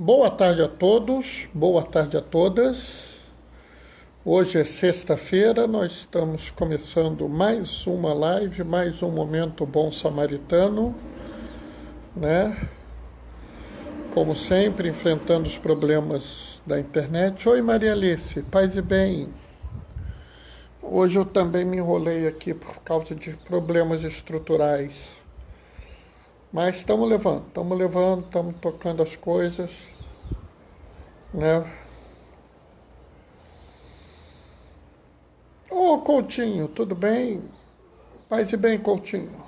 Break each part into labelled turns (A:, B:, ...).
A: Boa tarde a todos, boa tarde a todas. Hoje é sexta-feira, nós estamos começando mais uma live, mais um Momento Bom Samaritano, né? Como sempre, enfrentando os problemas da internet. Oi, Maria Alice, paz e bem. Hoje eu também me enrolei aqui por causa de problemas estruturais. Mas estamos levando, estamos tocando as coisas, né? Ô, Coutinho, tudo bem? Paz e bem, Coutinho.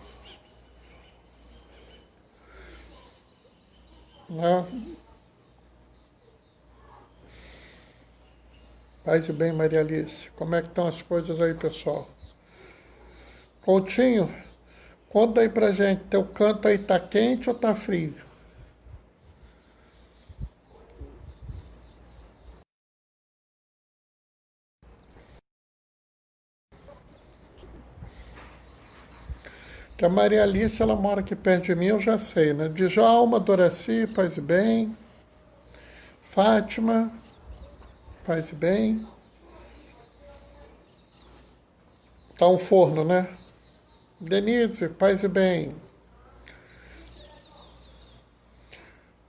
A: Né? Paz e bem, Maria Alice. Como é que estão as coisas aí, pessoal? Coutinho, conta aí pra gente, teu canto aí tá quente ou tá frio? Que a Maria Alice, ela mora aqui perto de mim, eu já sei, né? Djalma, Doraci, paz e bem. Fátima, paz e bem. Tá um forno, né? Denise, paz e bem.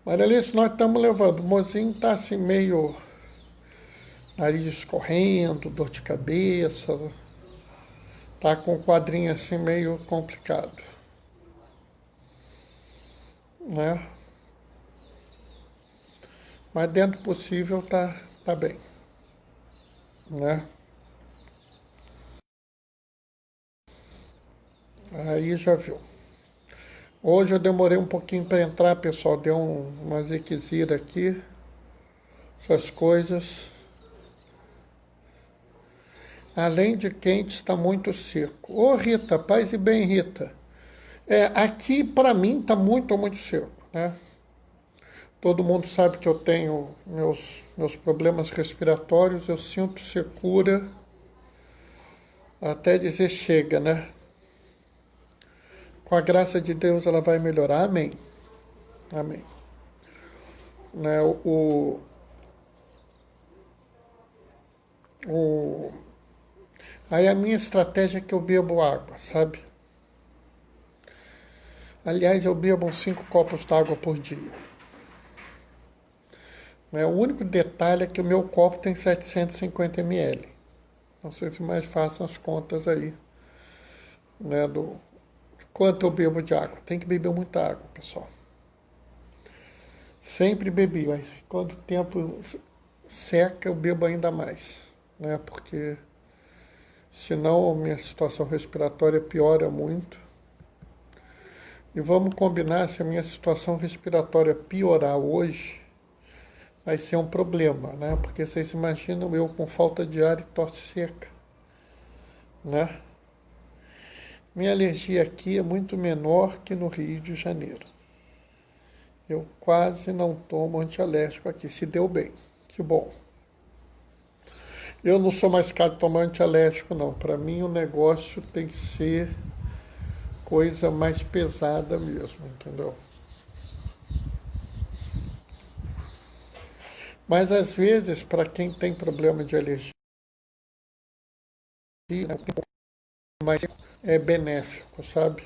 A: Maria Alice, nós estamos levando. O mozinho tá assim meio nariz escorrendo, dor de cabeça. Tá com o quadrinho assim meio complicado, né? Mas dentro do possível tá bem, né? Aí já viu. Hoje eu demorei um pouquinho para entrar, pessoal. Deu uma ziquezira aqui, essas coisas. Além de quente, está muito seco. Ô Rita, paz e bem, Rita. Aqui para mim está muito seco, né? Todo mundo sabe que eu tenho meus problemas respiratórios, eu sinto secura até dizer chega, né? Com a graça de Deus ela vai melhorar, amém. Amém. Né, o, aí a minha estratégia é que eu bebo água, sabe? Aliás, eu bebo uns 5 copos d'água por dia. Né, o único detalhe é que o meu copo tem 750 ml. Não sei se mais façam as contas aí, né, do quanto eu bebo de água. Tem que beber muita água, pessoal. Sempre bebi, mas quando o tempo seca eu bebo ainda mais, né? Porque senão a minha situação respiratória piora muito. E vamos combinar, se a minha situação respiratória piorar hoje, vai ser um problema, né? Porque vocês imaginam eu com falta de ar e tosse seca, né? Minha alergia aqui é muito menor que no Rio de Janeiro. Eu quase não tomo antialérgico aqui, se deu bem, que bom. Eu não sou mais caro de tomar antialérgico, não. Para mim o negócio tem que ser coisa mais pesada mesmo, entendeu? Mas às vezes, para quem tem problema de alergia, mas é benéfico, sabe?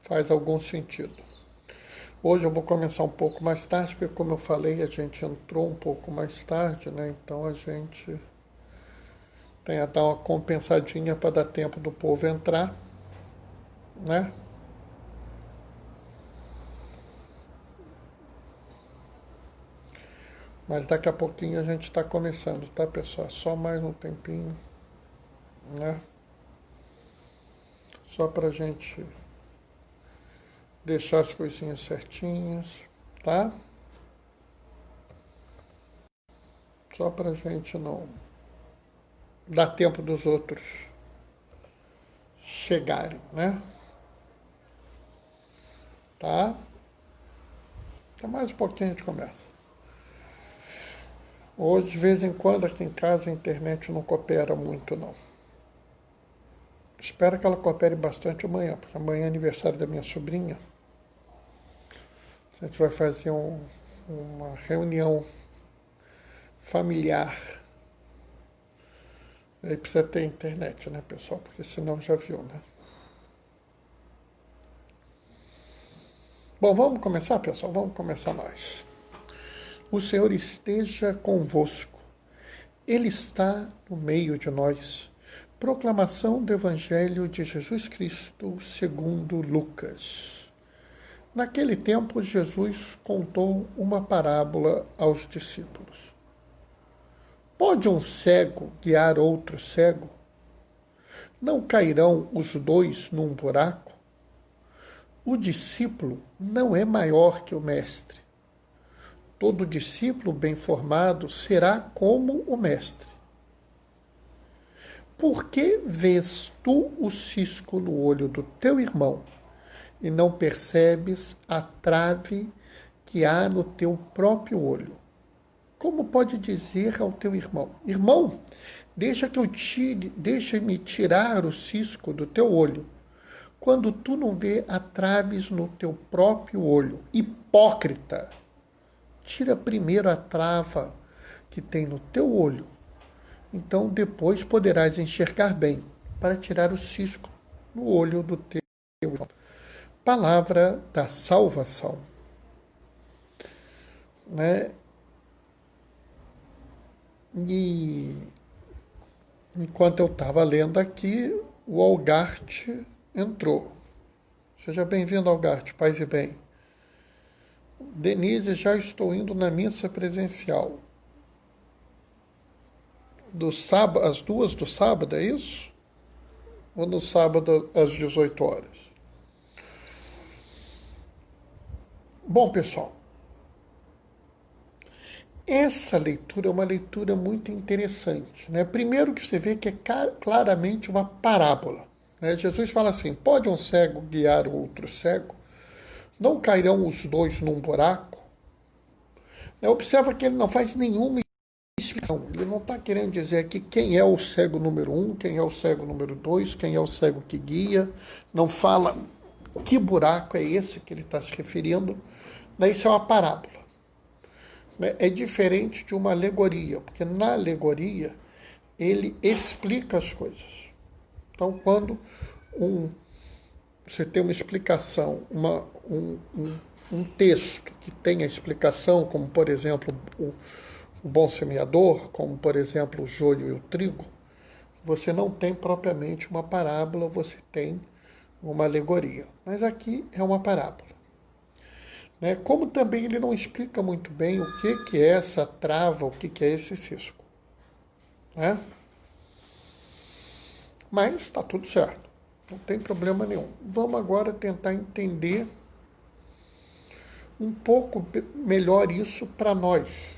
A: Faz algum sentido. Hoje eu vou começar um pouco mais tarde, porque como eu falei, a gente entrou um pouco mais tarde, né? Então a gente tem a dar uma compensadinha para dar tempo do povo entrar, né? Mas daqui a pouquinho a gente está começando, tá, pessoal? Só mais um tempinho, né? Só para a gente deixar as coisinhas certinhas, tá? Só para a gente não dar tempo dos outros chegarem, né? Tá? Até mais um pouquinho a gente começa. Hoje, de vez em quando, aqui em casa, a internet não coopera muito, não. Espero que ela coopere bastante amanhã, porque amanhã é aniversário da minha sobrinha. A gente vai fazer uma reunião familiar. Aí precisa ter internet, né, pessoal? Porque senão já viu, né? Bom, vamos começar, pessoal? Vamos começar nós. O Senhor esteja convosco. Ele está no meio de nós. Proclamação do Evangelho de Jesus Cristo segundo Lucas. Naquele tempo, Jesus contou uma parábola aos discípulos. Pode um cego guiar outro cego? Não cairão os dois num buraco? O discípulo não é maior que o mestre. Todo discípulo bem formado será como o mestre. Por que vês tu o cisco no olho do teu irmão e não percebes a trave que há no teu próprio olho? Como pode dizer ao teu irmão: irmão, deixa-me tirar o cisco do teu olho, quando tu não vê a traves no teu próprio olho? Hipócrita! Tira primeiro a trava que tem no teu olho, então depois poderás enxergar bem, para tirar o cisco no olho do teu irmão. Palavra da salvação. Né? E enquanto eu estava lendo aqui, o Algarte entrou. Seja bem-vindo, Algarte, paz e bem. Denise, já estou indo na missa presencial. Às 2 do sábado, é isso? Ou no sábado às 18 horas? Bom, pessoal, essa leitura é uma leitura muito interessante, né? Primeiro que você vê que é claramente uma parábola, né? Jesus fala assim: pode um cego guiar o outro cego? Não cairão os dois num buraco? Observa que ele não faz nenhuma explicação. Ele não está querendo dizer aqui quem é o cego número 1, quem é o cego número 2, quem é o cego que guia. Não fala que buraco é esse que ele está se referindo. Isso é uma parábola. É diferente de uma alegoria, porque na alegoria ele explica as coisas. Então, quando você tem uma explicação, um texto que tem a explicação, como, por exemplo, o bom semeador, como, por exemplo, o joio e o trigo, você não tem propriamente uma parábola, você tem uma alegoria. Mas aqui é uma parábola. Como também ele não explica muito bem o que é essa trava, o que é esse cisco. Mas está tudo certo, não tem problema nenhum. Vamos agora tentar entender um pouco melhor isso para nós.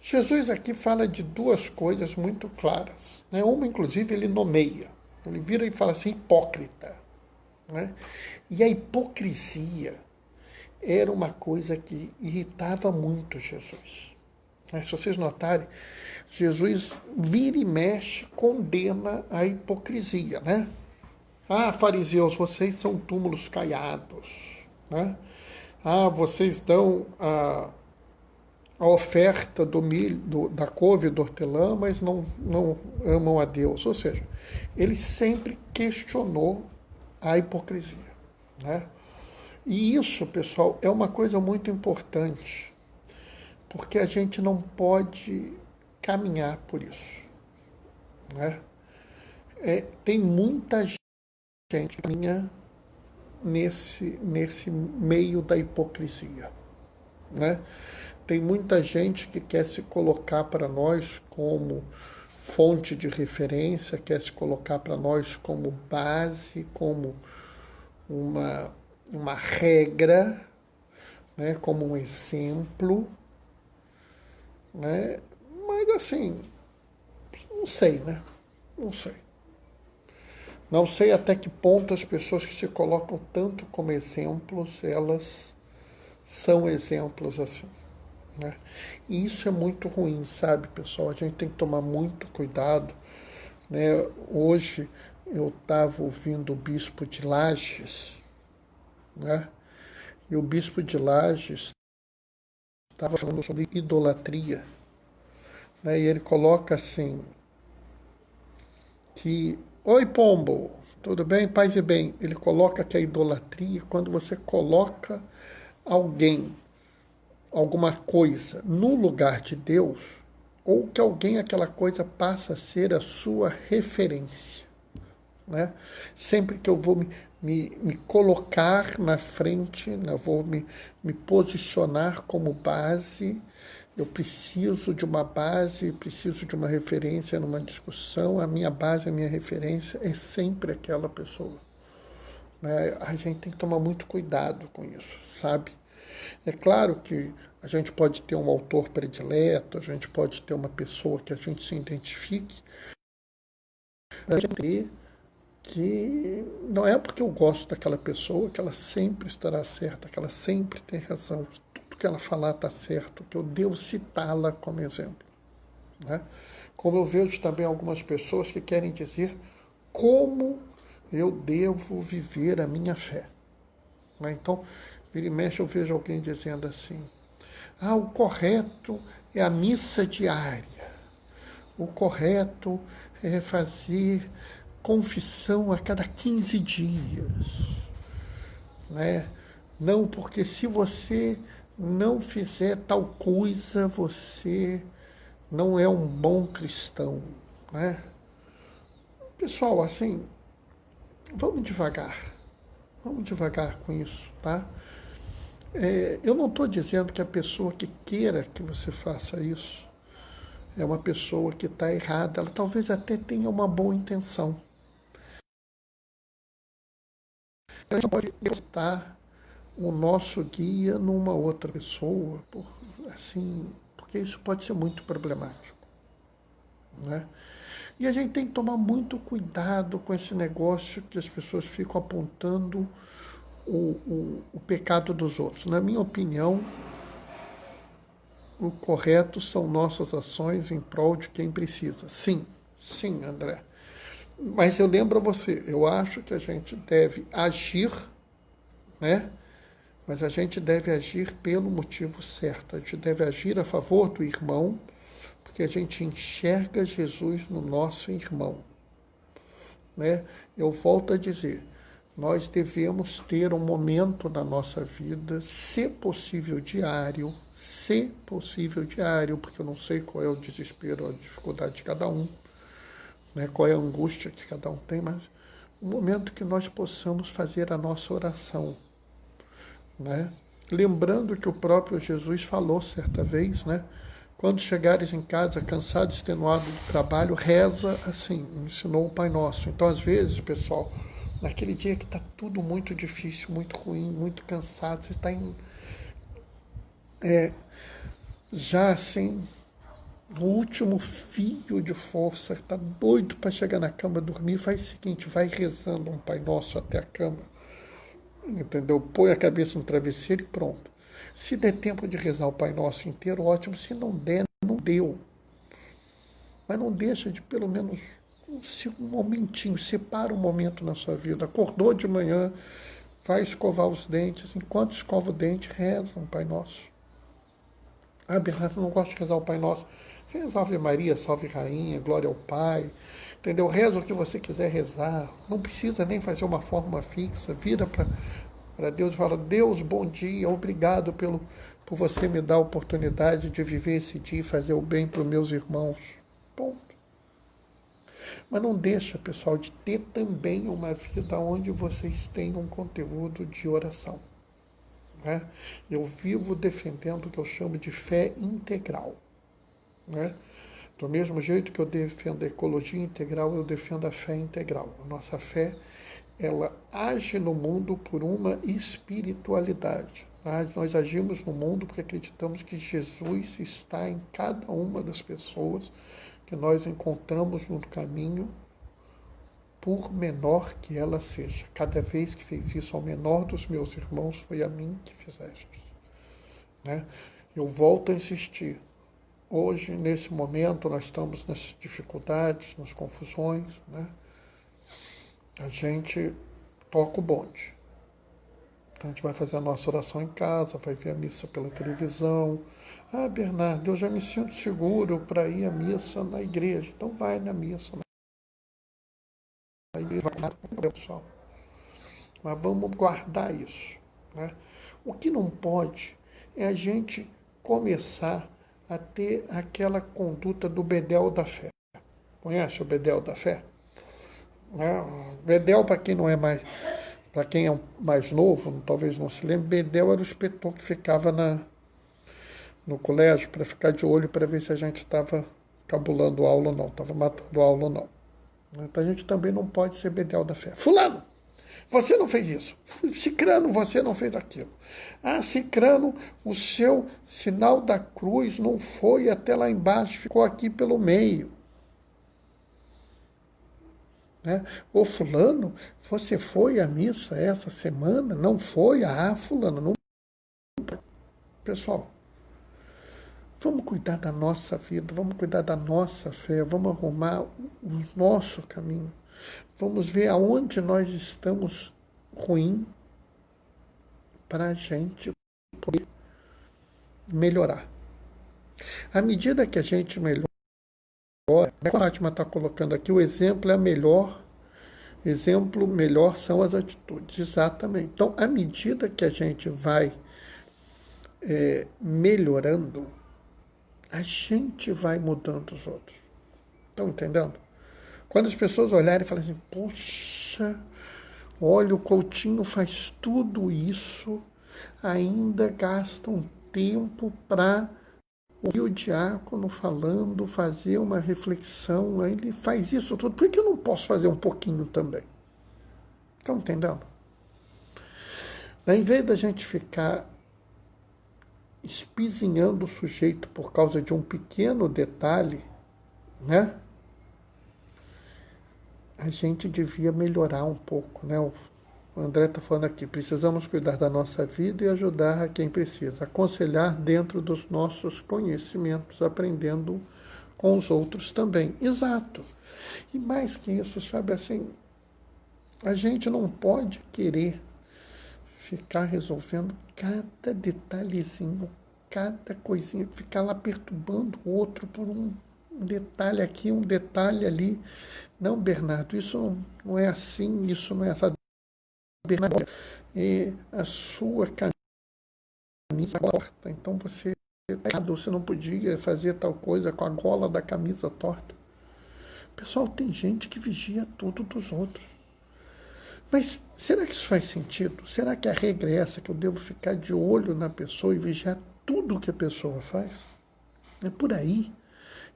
A: Jesus aqui fala de duas coisas muito claras. Uma, inclusive, ele nomeia. Ele vira e fala assim: hipócrita. E a hipocrisia era uma coisa que irritava muito Jesus. Se vocês notarem, Jesus vira e mexe, condena a hipocrisia. Fariseus, vocês são túmulos caiados. Vocês dão a oferta do milho, da couve e do hortelã, mas não amam a Deus. Ou seja, ele sempre questionou a hipocrisia. E isso, pessoal, é uma coisa muito importante, porque a gente não pode caminhar por isso. Tem muita gente que caminha nesse meio da hipocrisia. Tem muita gente que quer se colocar para nós como fonte de referência, quer se colocar para nós como base, como uma regra, como um exemplo, mas assim, não sei. Não sei até que ponto as pessoas que se colocam tanto como exemplos, elas são exemplos assim. E isso é muito ruim, sabe, pessoal? A gente tem que tomar muito cuidado. Hoje eu estava ouvindo o bispo de Lages, e o bispo de Lages estava falando sobre idolatria, né? E ele coloca assim, que, oi pombo, tudo bem? Paz e bem. Ele coloca que a idolatria, quando você coloca alguém, alguma coisa no lugar de Deus, ou que alguém, aquela coisa passa a ser a sua referência, né? Sempre que eu vou me colocar na frente, né? Vou me posicionar como base, eu preciso de uma base, preciso de uma referência numa discussão, a minha base, a minha referência é sempre aquela pessoa, né? A gente tem que tomar muito cuidado com isso, sabe? É claro que a gente pode ter um autor predileto, a gente pode ter uma pessoa que a gente se identifique, mas a gente tem que não é porque eu gosto daquela pessoa que ela sempre estará certa, que ela sempre tem razão, que tudo que ela falar está certo, que eu devo citá-la como exemplo, né? Como eu vejo também algumas pessoas que querem dizer como eu devo viver a minha fé, né? Então, vira e mexe eu vejo alguém dizendo assim, o correto é a missa diária, o correto é fazer confissão a cada 15 dias, né? Não, porque se você não fizer tal coisa, você não é um bom cristão, né? Pessoal, assim, vamos devagar com isso, tá? Eu não estou dizendo que a pessoa que queira que você faça isso é uma pessoa que está errada, ela talvez até tenha uma boa intenção. A gente pode depositar o nosso guia numa outra pessoa, assim, porque isso pode ser muito problemático, né? E a gente tem que tomar muito cuidado com esse negócio que as pessoas ficam apontando o pecado dos outros. Na minha opinião, o correto são nossas ações em prol de quem precisa. Sim, sim, André. Mas eu lembro a você, eu acho que a gente deve agir, né? Mas a gente deve agir pelo motivo certo. A gente deve agir a favor do irmão, porque a gente enxerga Jesus no nosso irmão, né? Eu volto a dizer, nós devemos ter um momento na nossa vida, se possível diário, porque eu não sei qual é o desespero, a dificuldade de cada um, né? Qual é a angústia que cada um tem, mas um momento que nós possamos fazer a nossa oração, né? Lembrando que o próprio Jesus falou certa vez, né? Quando chegares em casa cansado, extenuado do trabalho, reza assim, ensinou o Pai Nosso. Então, às vezes, pessoal, naquele dia que está tudo muito difícil, muito ruim, muito cansado, você está já assim, no último fio de força, está doido para chegar na cama dormir, faz o seguinte, vai rezando um Pai Nosso até a cama, entendeu? Põe a cabeça no travesseiro e pronto. Se der tempo de rezar o Pai Nosso inteiro, ótimo. Se não der, não deu. Mas não deixa de pelo menos um momentinho, separa um momento na sua vida. Acordou de manhã, vai escovar os dentes. Enquanto escova o dente, reza um Pai Nosso. Bernardo, não gosto de rezar o Pai Nosso. Reza Ave Maria, Salve Rainha, Glória ao Pai. Entendeu? Reza o que você quiser rezar. Não precisa nem fazer uma forma fixa. Vira para Deus e fala, Deus, bom dia, obrigado por você me dar a oportunidade de viver esse dia e fazer o bem para os meus irmãos. Ponto. Mas não deixa, pessoal, de ter também uma vida onde vocês tenham um conteúdo de oração, né? Eu vivo defendendo o que eu chamo de fé integral, né? Do mesmo jeito que eu defendo a ecologia integral, eu defendo a fé integral. A nossa fé, ela age no mundo por uma espiritualidade. Nós agimos no mundo porque acreditamos que Jesus está em cada uma das pessoas que nós encontramos no caminho, por menor que ela seja. Cada vez que fez isso ao menor dos meus irmãos, foi a mim que fizeste, né? Eu volto a insistir. Hoje, nesse momento, nós estamos nas dificuldades, nas confusões, né? A gente toca o bonde. Então a gente vai fazer a nossa oração em casa, vai ver a missa pela televisão. Ah, Bernardo, eu já me sinto seguro para ir à missa na igreja. Então vai na missa na igreja, vai na pessoal. Mas vamos guardar isso, né? O que não pode é a gente começar a ter aquela conduta do bedel da fé. Conhece o bedel da fé? Né? Bedel, para quem não é mais, para quem é mais novo, talvez não se lembre, bedel era o inspetor que ficava no colégio para ficar de olho para ver se a gente estava cabulando aula ou não, estava matando aula ou não. Então a gente também não pode ser bedel da fé. Fulano, você não fez isso. Cicrano, você não fez aquilo. Ah, Cicrano, o seu sinal da cruz não foi até lá embaixo, ficou aqui pelo meio. Né? Ô fulano, você foi à missa essa semana? Não foi? Ah, fulano, não. Pessoal, vamos cuidar da nossa vida, vamos cuidar da nossa fé, vamos arrumar o nosso caminho. Vamos ver aonde nós estamos ruim para a gente poder melhorar. À medida que a gente melhora, a Fátima está colocando aqui, o exemplo é melhor. Exemplo melhor são as atitudes, exatamente. Então, à medida que a gente vai melhorando, a gente vai mudando os outros. Estão entendendo? Quando as pessoas olharem e falarem assim, poxa, olha, o Coutinho faz tudo isso, ainda gasta um tempo para ouvir o diácono falando, fazer uma reflexão, ele faz isso tudo, por que eu não posso fazer um pouquinho também? Estão entendendo? Em vez da gente ficar espizinhando o sujeito por causa de um pequeno detalhe, né? A gente devia melhorar um pouco, né? O André está falando aqui, precisamos cuidar da nossa vida e ajudar a quem precisa, aconselhar dentro dos nossos conhecimentos, aprendendo com os outros também. Exato. E mais que isso, sabe assim, a gente não pode querer ficar resolvendo cada detalhezinho, cada coisinha, ficar lá perturbando o outro por um detalhe aqui, um detalhe ali. Não, Bernardo, isso não é assim, isso não é essa. Bernardo, a sua camisa torta, então você está errado, você não podia fazer tal coisa com a gola da camisa torta. Pessoal, tem gente que vigia tudo dos outros. Mas será que isso faz sentido? Será que a regra é essa, que eu devo ficar de olho na pessoa e vigiar tudo que a pessoa faz? É por aí.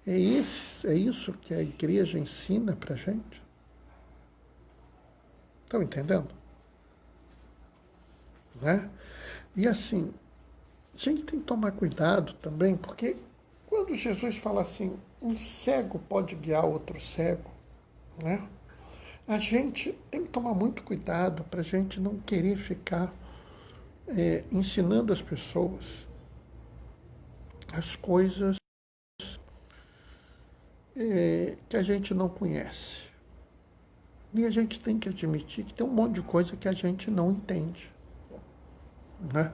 A: É isso que a igreja ensina para a gente? Estão entendendo? Né? E assim, a gente tem que tomar cuidado também, porque quando Jesus fala assim, um cego pode guiar outro cego, né? A gente tem que tomar muito cuidado para a gente não querer ficar ensinando as pessoas as coisas que a gente não conhece. E a gente tem que admitir que tem um monte de coisa que a gente não entende. Né?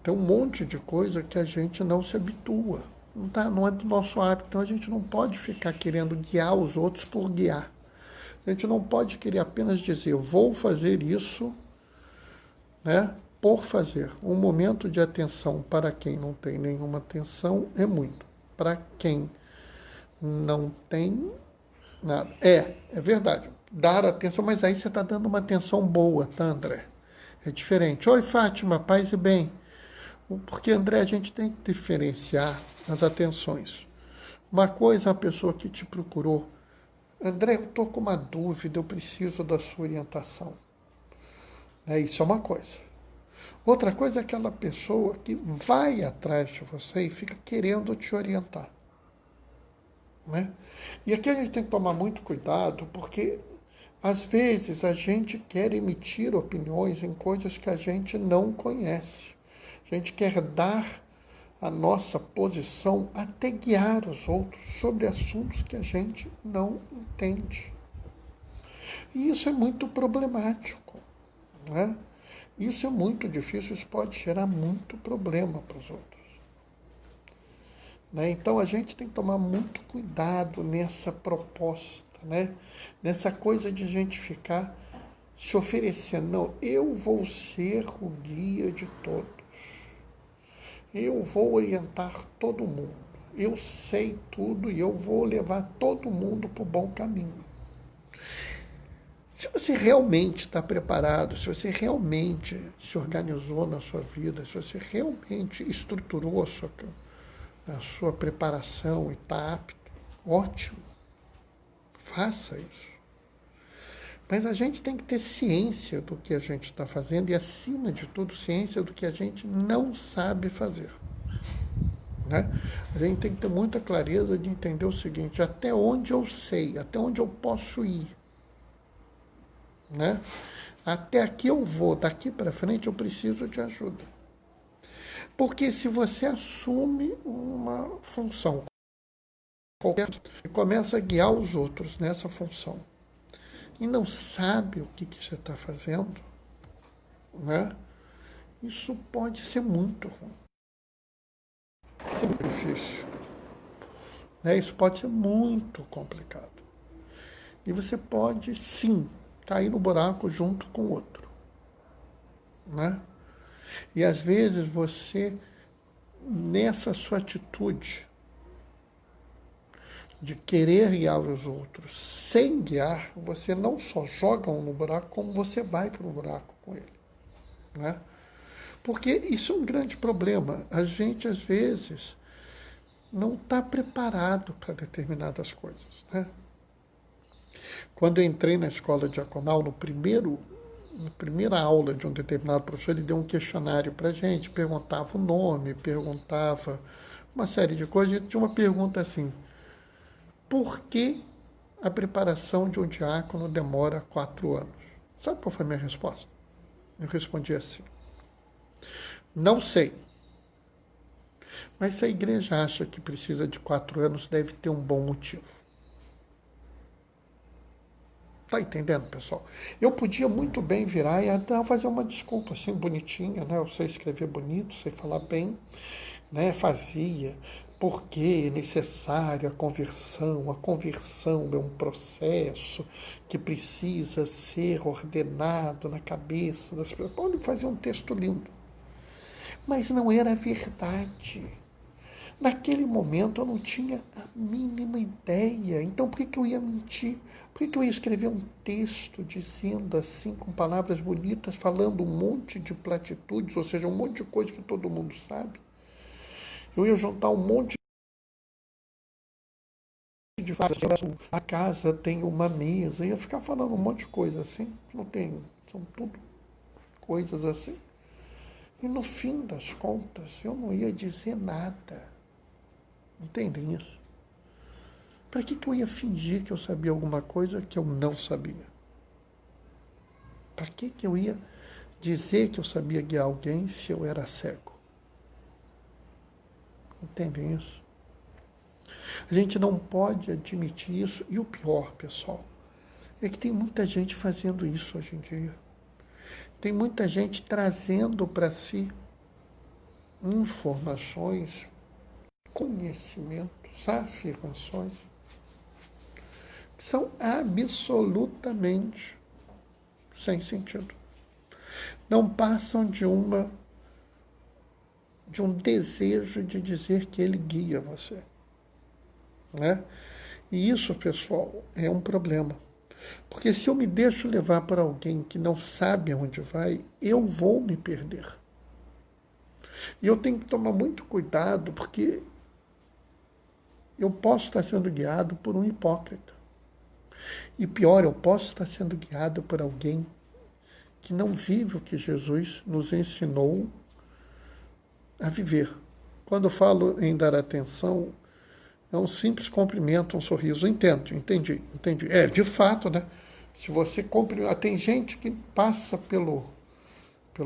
A: Tem um monte de coisa que a gente não se habitua. Não é do nosso hábito. Então a gente não pode ficar querendo guiar os outros por guiar. A gente não pode querer apenas dizer, eu vou fazer isso, né, por fazer. Um momento de atenção para quem não tem nenhuma atenção é muito. Para quem não tem nada. É verdade. Dar atenção, mas aí você está dando uma atenção boa, tá, André? É diferente. Oi, Fátima, paz e bem. Porque, André, a gente tem que diferenciar as atenções. Uma coisa é a pessoa que te procurou. André, eu estou com uma dúvida, eu preciso da sua orientação. Isso é uma coisa. Outra coisa é aquela pessoa que vai atrás de você e fica querendo te orientar. Né? E aqui a gente tem que tomar muito cuidado, porque às vezes a gente quer emitir opiniões em coisas que a gente não conhece. A gente quer dar a nossa posição, até guiar os outros sobre assuntos que a gente não entende. E isso é muito problemático. Né? Isso é muito difícil, isso pode gerar muito problema para os outros. Né? Então a gente tem que tomar muito cuidado nessa proposta, né? Nessa coisa de a gente ficar se oferecendo. Não, eu vou ser o guia de todos. Eu vou orientar todo mundo. Eu sei tudo e eu vou levar todo mundo para o bom caminho. Se você realmente está preparado, se você realmente se organizou na sua vida, se você realmente estruturou a sua preparação e está apto, ótimo, faça isso. Mas a gente tem que ter ciência do que a gente está fazendo e, acima de tudo, ciência do que a gente não sabe fazer. Né? A gente tem que ter muita clareza de entender o seguinte: até onde eu sei, até onde eu posso ir. Né? Até aqui eu vou, daqui para frente eu preciso de ajuda. Porque se você assume uma função qualquer e começa a guiar os outros nessa função e não sabe o que você está fazendo, né? Isso pode ser muito ruim. É muito difícil. Né? Isso pode ser muito complicado. E você pode, sim, cair no buraco junto com o outro. Né? E às vezes você, nessa sua atitude de querer guiar os outros sem guiar, você não só joga um no buraco, como você vai para o buraco com ele. Né? Porque isso é um grande problema. A gente, às vezes, não está preparado para determinadas coisas. Né? Quando eu entrei na escola diaconal, na primeira aula de um determinado professor, ele deu um questionário para a gente, perguntava o nome, perguntava uma série de coisas, e tinha uma pergunta assim: por que a preparação de um diácono demora 4 anos? Sabe qual foi a minha resposta? Eu respondi assim: não sei. Mas se a igreja acha que precisa de 4 anos, deve ter um bom motivo. Tá entendendo, pessoal? Eu podia muito bem virar e até fazer uma desculpa assim, bonitinha, né? Eu sei escrever bonito, sei falar bem, né? Fazia, porque é necessária a conversão. A conversão é um processo que precisa ser ordenado na cabeça das pessoas. Pode fazer um texto lindo. Mas não era verdade. Naquele momento eu não tinha a mínima ideia. Então por que eu ia mentir? Por que eu ia escrever um texto dizendo assim, com palavras bonitas, falando um monte de platitudes, ou seja, um monte de coisa que todo mundo sabe? Eu ia juntar um monte de frases. A casa tem uma mesa. Eu ia ficar falando um monte de coisa assim. Não tem, são tudo coisas assim. E no fim das contas, eu não ia dizer nada. Entendem isso? Para que eu ia fingir que eu sabia alguma coisa que eu não sabia? Para que eu ia dizer que eu sabia guiar alguém se eu era cego? Entendem isso? A gente não pode admitir isso. E o pior, pessoal, é que tem muita gente fazendo isso hoje em dia. Tem muita gente trazendo para si informações, conhecimentos, afirmações que são absolutamente sem sentido. Não passam de um desejo de dizer que ele guia você. Né? E isso, pessoal, é um problema. Porque se eu me deixo levar por alguém que não sabe aonde vai, eu vou me perder. E eu tenho que tomar muito cuidado, porque eu posso estar sendo guiado por um hipócrita. E pior, eu posso estar sendo guiado por alguém que não vive o que Jesus nos ensinou a viver. Quando eu falo em dar atenção, é um simples cumprimento, um sorriso. Entendi. É, de fato, né? Se você cumprimenta... Tem gente que passa pelo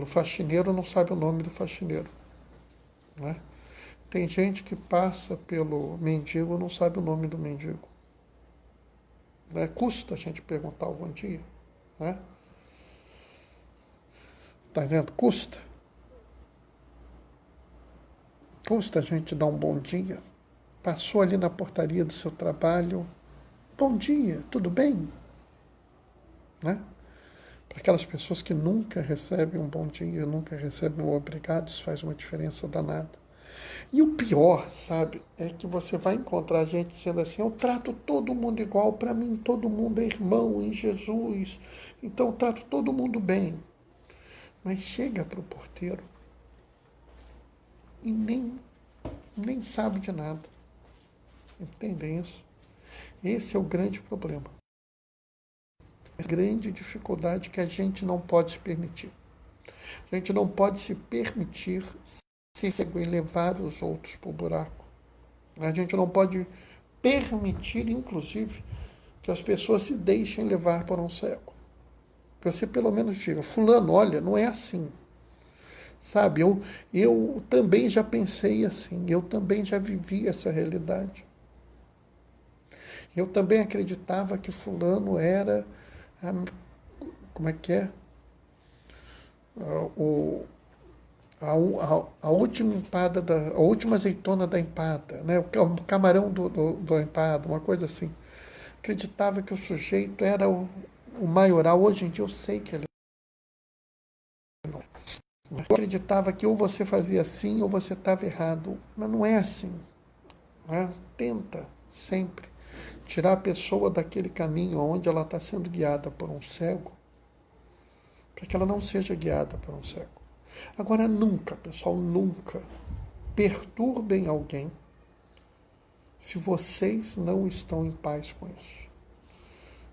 A: faxineiro e não sabe o nome do faxineiro. Né? Tem gente que passa pelo mendigo e não sabe o nome do mendigo. Né? Custa a gente perguntar algum dia. Né? Tá vendo? Custa. Custa a gente dar um bom dia. Passou ali na portaria do seu trabalho. Bom dia, tudo bem? Né? Para aquelas pessoas que nunca recebem um bom dia, nunca recebem um obrigado, isso faz uma diferença danada. E o pior, sabe, é que você vai encontrar gente dizendo assim: eu trato todo mundo igual, para mim todo mundo é irmão em Jesus, então eu trato todo mundo bem. Mas chega para o porteiro e nem sabe de nada. Entendem isso? Esse é o grande problema. A grande dificuldade que a gente não pode se permitir. A gente não pode se permitir ser cego e levar os outros para o buraco. A gente não pode permitir, inclusive, que as pessoas se deixem levar por um cego. Que você pelo menos diga: fulano, olha, não é assim. Sabe, eu também já pensei assim, eu também já vivi essa realidade. Eu também acreditava que fulano era, como é que é? A última empada, a última azeitona da empada, né? O camarão do empada, uma coisa assim. Acreditava que o sujeito era o maioral. Hoje em dia eu sei que ele não. Eu acreditava que ou você fazia assim ou você estava errado. Mas não é assim. Né? Tenta sempre tirar a pessoa daquele caminho onde ela está sendo guiada por um cego, para que ela não seja guiada por um cego. Agora, nunca, pessoal, nunca perturbem alguém se vocês não estão em paz com isso.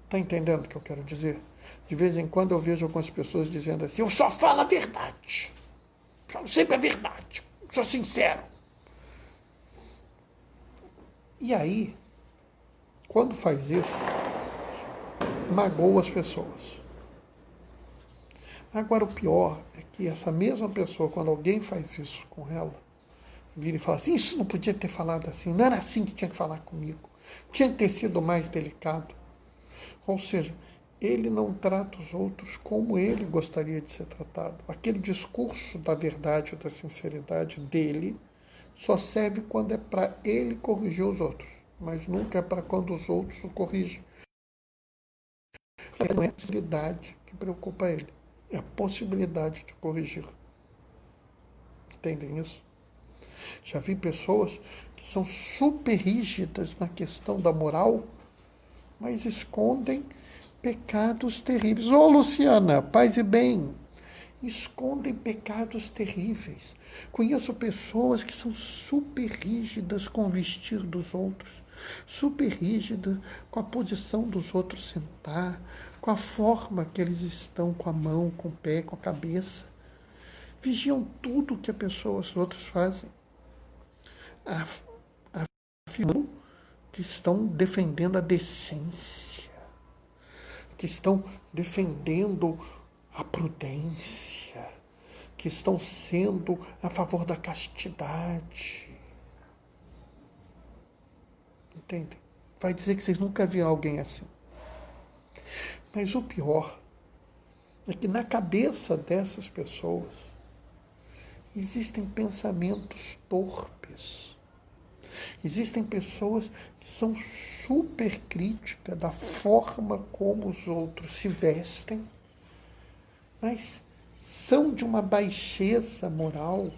A: Está entendendo o que eu quero dizer? De vez em quando eu vejo algumas pessoas dizendo assim: eu só falo a verdade, falo sempre a verdade, sou sincero. E aí, quando faz isso, magoa as pessoas. Agora, o pior é que essa mesma pessoa, quando alguém faz isso com ela, vira e fala assim: isso não podia ter falado assim, não era assim que tinha que falar comigo, tinha que ter sido mais delicado. Ou seja, ele não trata os outros como ele gostaria de ser tratado. Aquele discurso da verdade ou da sinceridade dele só serve quando é para ele corrigir os outros, mas nunca é para quando os outros o corrigem. Não é a possibilidade que preocupa ele, é a possibilidade de corrigir. Entendem isso? Já vi pessoas que são super rígidas na questão da moral, mas escondem pecados terríveis. Ô, Luciana, paz e bem, escondem pecados terríveis. Conheço pessoas que são super rígidas com o vestir dos outros, super rígidas com a posição dos outros sentar, com a forma que eles estão, com a mão, com o pé, com a cabeça. Vigiam tudo que os outros fazem. Afirmam que estão defendendo a decência, que estão defendendo a prudência, que estão sendo a favor da castidade. Entende? Vai dizer que vocês nunca viram alguém assim. Mas o pior é que na cabeça dessas pessoas existem pensamentos torpes. Existem pessoas que são super críticas da forma como os outros se vestem, mas são de uma baixeza moral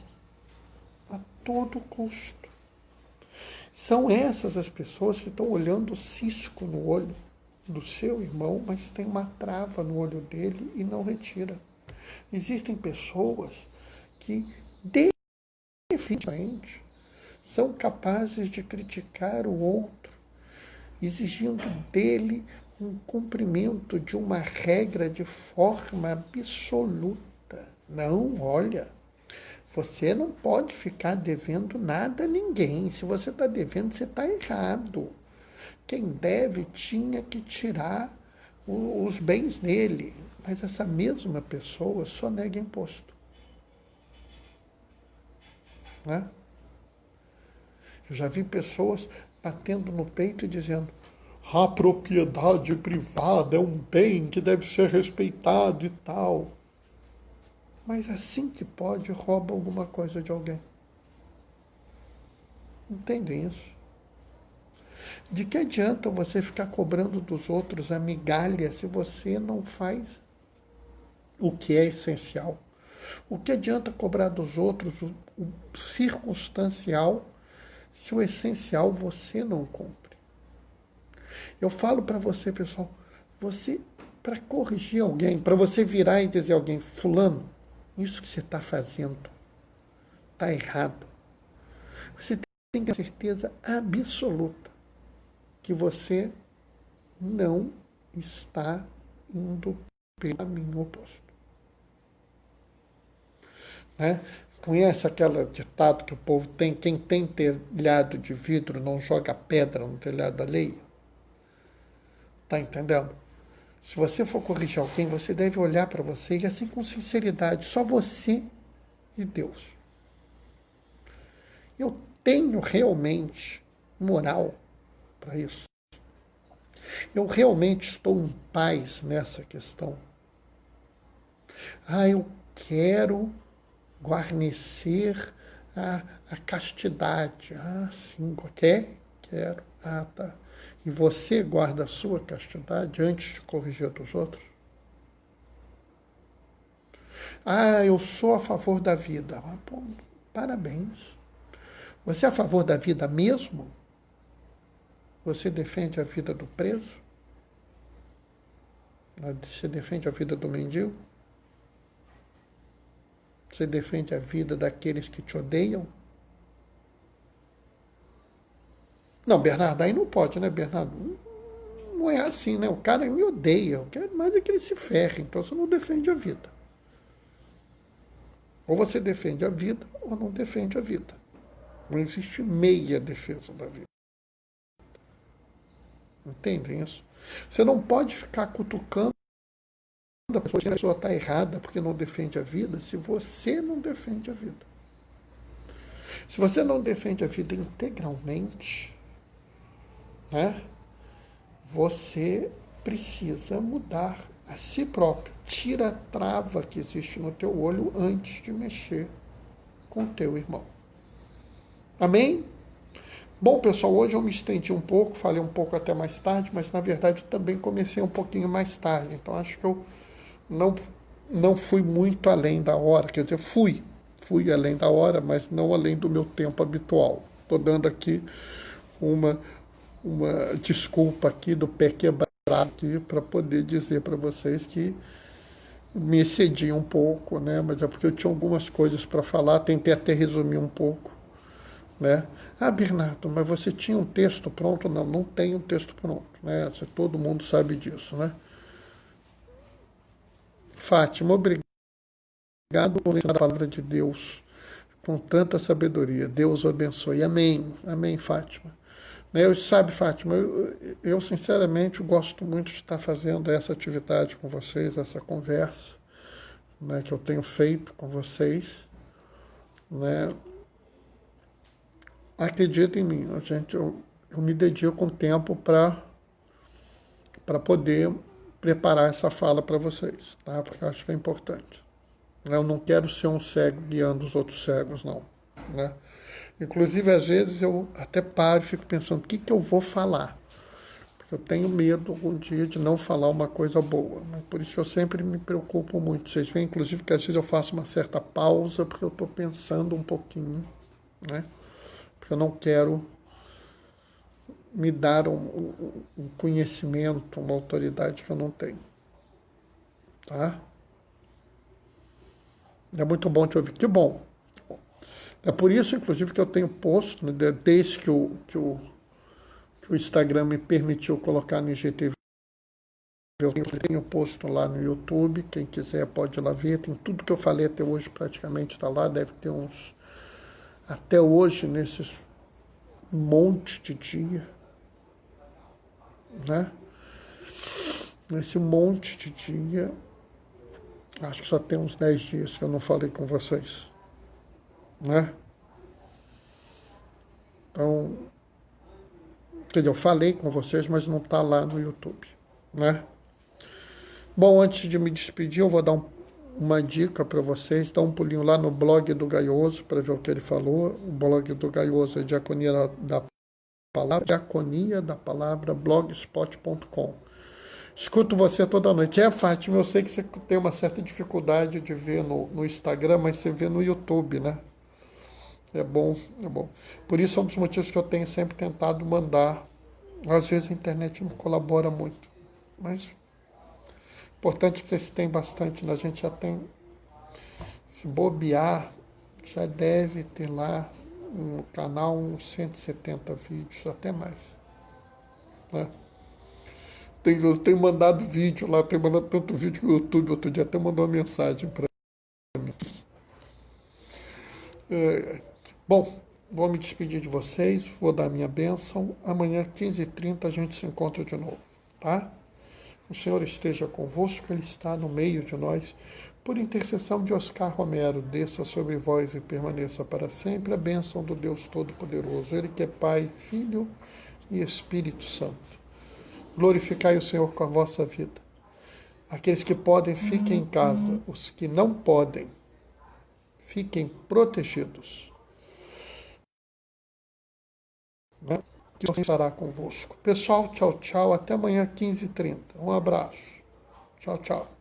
A: a todo custo. São essas as pessoas que estão olhando o cisco no olho do seu irmão, mas tem uma trava no olho dele e não retira. Existem pessoas que definitivamente são capazes de criticar o outro, exigindo dele um cumprimento de uma regra de forma absoluta. Não, olha, você não pode ficar devendo nada a ninguém. Se você está devendo, você está errado. Quem deve tinha que tirar os bens dele. Mas essa mesma pessoa só nega imposto. Né? Eu já vi pessoas batendo no peito e dizendo: a propriedade privada é um bem que deve ser respeitado e tal. mas assim que pode, rouba alguma coisa de alguém. Entendem isso? De que adianta você ficar cobrando dos outros a migalha se você não faz o que é essencial? O que adianta cobrar dos outros o circunstancial se o essencial você não cumpre? Eu falo para você, pessoal, você, para corrigir alguém, para você virar e dizer a alguém, fulano, isso que você está fazendo está errado. Você tem que ter certeza absoluta que você não está indo pelo caminho oposto. Né? Conhece aquele ditado que o povo tem, quem tem telhado de vidro não joga pedra no telhado alheio? Tá entendendo? Se você for corrigir alguém, você deve olhar para você e assim com sinceridade, só você e Deus. Eu tenho realmente moral para isso. Eu realmente estou em paz nessa questão. Eu quero guarnecer a castidade. Sim, quero. Tá. E você guarda a sua castidade antes de corrigir a dos outros? Eu sou a favor da vida. Pô, parabéns. Você é a favor da vida mesmo? Você defende a vida do preso? Você defende a vida do mendigo? Você defende a vida daqueles que te odeiam? Não, Bernardo, aí não pode, né, Bernardo? Não é assim, né? O cara me odeia. Eu quero mais é que ele se ferre. Então você não defende a vida. Ou você defende a vida ou não defende a vida. Não existe meia defesa da vida. Entendem isso? Você não pode ficar cutucando a pessoa que a pessoa está errada porque não defende a vida se você não defende a vida. Se você não defende a vida integralmente, né, você precisa mudar a si próprio. Tira a trava que existe no teu olho antes de mexer com o teu irmão. Amém? Bom, pessoal, hoje eu me estendi um pouco, falei um pouco até mais tarde, mas na verdade também comecei um pouquinho mais tarde. Então acho que eu não fui muito além da hora. Quer dizer, fui além da hora, mas não além do meu tempo habitual. Estou dando aqui uma desculpa aqui do pé quebrado aqui para poder dizer para vocês que me excedi um pouco, né? Mas é porque eu tinha algumas coisas para falar, tentei até resumir um pouco, né? Bernardo, mas você tinha um texto pronto? Não tenho um texto pronto, né? Todo mundo sabe disso, né? Fátima, obrigado por ensinar a palavra de Deus com tanta sabedoria. Deus o abençoe. Amém. Amém, Fátima. Sabe, Fátima, eu sinceramente gosto muito de estar fazendo essa atividade com vocês, essa conversa, né, que eu tenho feito com vocês, né? Acredita em mim, gente, eu me dedico um tempo para poder preparar essa fala para vocês, tá? Porque eu acho que é importante. Eu não quero ser um cego guiando os outros cegos, não, né? Inclusive, às vezes, eu até paro e fico pensando, o que eu vou falar? Porque eu tenho medo, algum dia, de não falar uma coisa boa, né? Por isso que eu sempre me preocupo muito. Vocês veem, inclusive, que às vezes eu faço uma certa pausa, porque eu estou pensando um pouquinho, né? Porque eu não quero me dar um conhecimento, uma autoridade que eu não tenho. Tá? É muito bom te ouvir. Que bom. É por isso, inclusive, que eu tenho posto, né, desde que o Instagram me permitiu colocar no IGTV, eu tenho posto lá no YouTube, quem quiser pode ir lá ver, tem tudo que eu falei até hoje praticamente está lá, deve ter uns, até hoje, nesses monte de dia, né? Nesse monte de dia, acho que só tem uns 10 dias que eu não falei com vocês, né? Então, quer dizer, eu falei com vocês, mas não está lá no YouTube, né? Bom, antes de me despedir, eu vou dar uma dica para vocês, dá um pulinho lá no blog do Gaioso para ver o que ele falou. O blog do Gaioso é Diaconia da Palavra, blogspot.com. Escuto você toda noite. Fátima, eu sei que você tem uma certa dificuldade de ver no Instagram, mas você vê no YouTube, né? É bom, é bom. Por isso é um dos motivos que eu tenho sempre tentado mandar. Às vezes a internet não colabora muito, mas importante que vocês têm bastante, né? A gente já tem, se bobear, já deve ter lá no canal uns 170 vídeos, até mais, né? Eu tenho mandado vídeo lá, tenho mandado tanto vídeo no YouTube, outro dia até mandou uma mensagem para mim. Bom, vou me despedir de vocês, vou dar minha bênção. Amanhã, 15h30, a gente se encontra de novo, tá? O Senhor esteja convosco, Ele está no meio de nós. Por intercessão de Oscar Romero, desça sobre vós e permaneça para sempre a bênção do Deus Todo-Poderoso, Ele que é Pai, Filho e Espírito Santo. Glorificai o Senhor com a vossa vida. Aqueles que podem, fiquem em casa. Os que não podem, fiquem protegidos. Né? Que Deus estará convosco. Pessoal, tchau, tchau. Até amanhã, 15h30. Um abraço. Tchau, tchau.